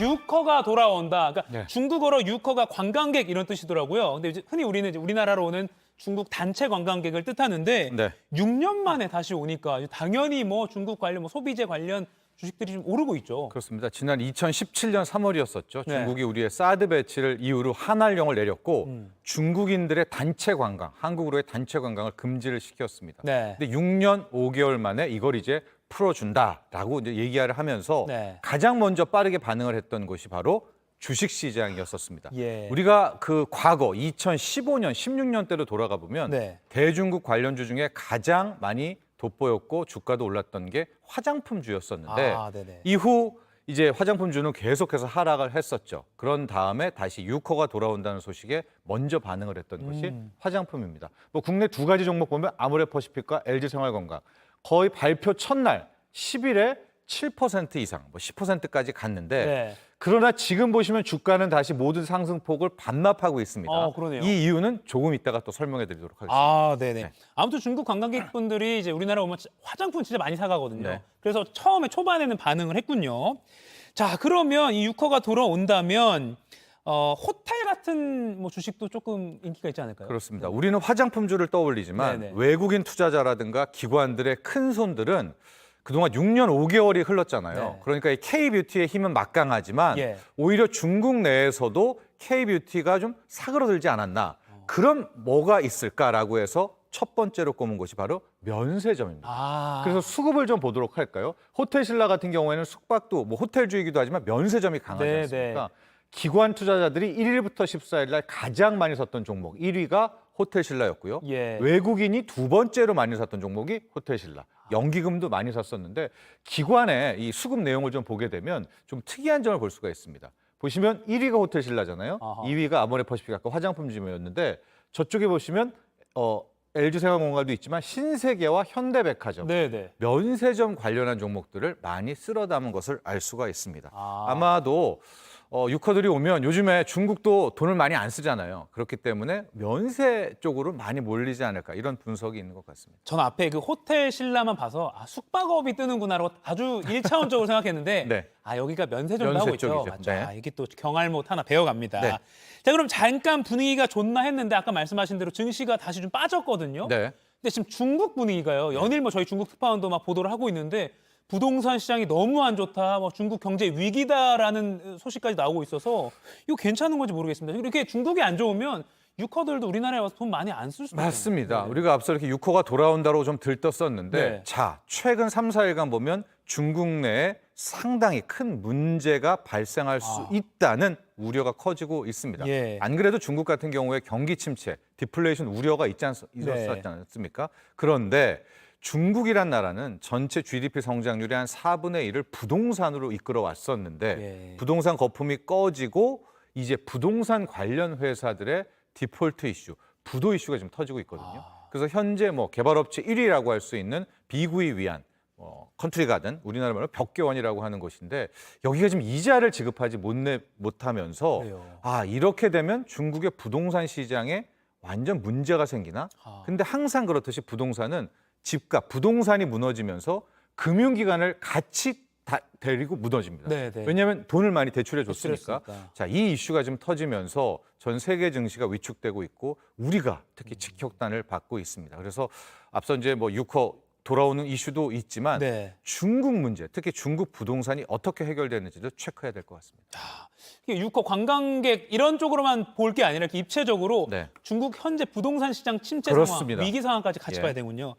유커가 돌아온다. 그러니까 네. 중국어로 유커가 관광객 이런 뜻이더라고요. 근데 이제 흔히 우리는 이제 우리나라로 오는 중국 단체 관광객을 뜻하는데 네. 6년 만에 다시 오니까 당연히 뭐 중국 관련 뭐 소비재 관련 주식들이 좀 오르고 있죠. 그렇습니다. 지난 2017년 3월이었었죠. 네. 중국이 우리의 사드 배치를 이유로 한알령을 내렸고 중국인들의 단체 관광, 한국으로의 단체 관광을 금지를 시켰습니다. 네. 근데 6년 5개월 만에 이걸 이제 풀어준다라고 이제 얘기를 하면서 네. 가장 먼저 빠르게 반응을 했던 곳이 바로 주식 시장이었었습니다. 예. 우리가 그 과거 2015년, 16년 때로 돌아가 보면 네. 대중국 관련주 중에 가장 많이 돋보였고 주가도 올랐던 게 화장품주였었는데 네네. 이후 이제 화장품주는 계속해서 하락을 했었죠. 그런 다음에 다시 유커가 돌아온다는 소식에 먼저 반응을 했던 것이 화장품입니다. 뭐 국내 두 가지 종목 보면 아모레퍼시픽과 LG생활건강 거의 발표 첫날 10일에 7% 이상, 뭐 10%까지 갔는데 네. 그러나 지금 보시면 주가는 다시 모든 상승폭을 반납하고 있습니다. 그러네요. 이 이유는 조금 이따가 또 설명해 드리도록 하겠습니다. 네네. 네. 아무튼 중국 관광객분들이 이제 우리나라 오면 화장품 진짜 많이 사가거든요. 네. 그래서 처음에 초반에는 반응을 했군요. 자, 그러면 이 유커가 돌아온다면 호텔 같은 뭐 주식도 조금 인기가 있지 않을까요? 그렇습니다. 우리는 화장품주를 떠올리지만 네네. 외국인 투자자라든가 기관들의 큰 손들은 그동안 6년 5개월이 흘렀잖아요. 네. 그러니까 이 K-뷰티의 힘은 막강하지만 예. 오히려 중국 내에서도 K-뷰티가 좀 사그러들지 않았나. 그럼 뭐가 있을까라고 해서 첫 번째로 꼽은 것이 바로 면세점입니다. 그래서 수급을 좀 보도록 할까요? 호텔신라 같은 경우에는 숙박도 뭐 호텔주이기도 하지만 면세점이 강하지 네, 않습니까? 기관 투자자들이 1일부터 14일 날 가장 많이 샀던 종목 1위가 호텔신라였고요. 예. 외국인이 두 번째로 많이 샀던 종목이 호텔신라. 연기금도 많이 샀었는데 기관의 이 수급 내용을 좀 보게 되면 좀 특이한 점을 볼 수가 있습니다. 보시면 1위가 호텔신라잖아요. 아하. 2위가 아모레퍼시픽 아까 화장품지였는데 저쪽에 보시면 LG생활건강도 있지만 신세계와 현대백화점, 네네. 면세점 관련한 종목들을 많이 쓸어 담은 것을 알 수가 있습니다. 아. 아마도 유커들이 오면 요즘에 중국도 돈을 많이 안 쓰잖아요. 그렇기 때문에 면세 쪽으로 많이 몰리지 않을까 이런 분석이 있는 것 같습니다. 전 앞에 그 호텔 신라만 봐서 숙박업이 뜨는구나라고 아주 1차원적으로 생각했는데 네. 여기가 면세점도 면세 하고 있죠. 쪽이죠. 맞죠. 네. 이게 또 경알못 하나 배워갑니다. 네. 자, 그럼 잠깐 분위기가 좋나 했는데 아까 말씀하신 대로 증시가 다시 좀 빠졌거든요. 네. 근데 지금 중국 분위기가요. 연일 뭐 저희 중국 특파원도 막 보도를 하고 있는데 부동산 시장이 너무 안 좋다, 뭐 중국 경제 위기다라는 소식까지 나오고 있어서 이거 괜찮은 건지 모르겠습니다. 이렇게 중국이 안 좋으면 유커들도 우리나라에 와서 돈 많이 안 쓸 수도 맞습니다. 있잖아요. 우리가 앞서 이렇게 유커가 돌아온다고 좀 들떴었는데 네. 자, 최근 3, 4일간 보면 중국 내에 상당히 큰 문제가 발생할 수 있다는 우려가 커지고 있습니다. 예. 안 그래도 중국 같은 경우에 경기 침체, 디플레이션 우려가 있었지 않습니까? 그런데 중국이란 나라는 전체 GDP 성장률의 한 4분의 1을 부동산으로 이끌어 왔었는데 예. 부동산 거품이 꺼지고 이제 부동산 관련 회사들의 디폴트 이슈, 부도 이슈가 지금 터지고 있거든요. 그래서 현재 뭐 개발업체 1위라고 할 수 있는 비구이 위안, 컨트리 가든 우리나라 말로 벽계원이라고 하는 곳인데 여기가 지금 이자를 지급하지 못하면서 그래요. 이렇게 되면 중국의 부동산 시장에 완전 문제가 생기나? 근데 항상 그렇듯이 부동산은 집값, 부동산이 무너지면서 금융기관을 같이 데리고 무너집니다. 네, 네. 왜냐하면 돈을 많이 대출해 줬으니까. 대출했으니까. 자, 이 이슈가 지금 터지면서 전 세계 증시가 위축되고 있고 우리가 특히 직격탄을 받고 있습니다. 그래서 앞서 이제 뭐 유커 돌아오는 이슈도 있지만 네. 중국 문제, 특히 중국 부동산이 어떻게 해결되는지도 체크해야 될 것 같습니다. 이게 유커 관광객 이런 쪽으로만 볼 게 아니라 이렇게 입체적으로 네. 중국 현재 부동산 시장 침체 그렇습니다. 상황, 위기 상황까지 같이 예. 봐야 되군요.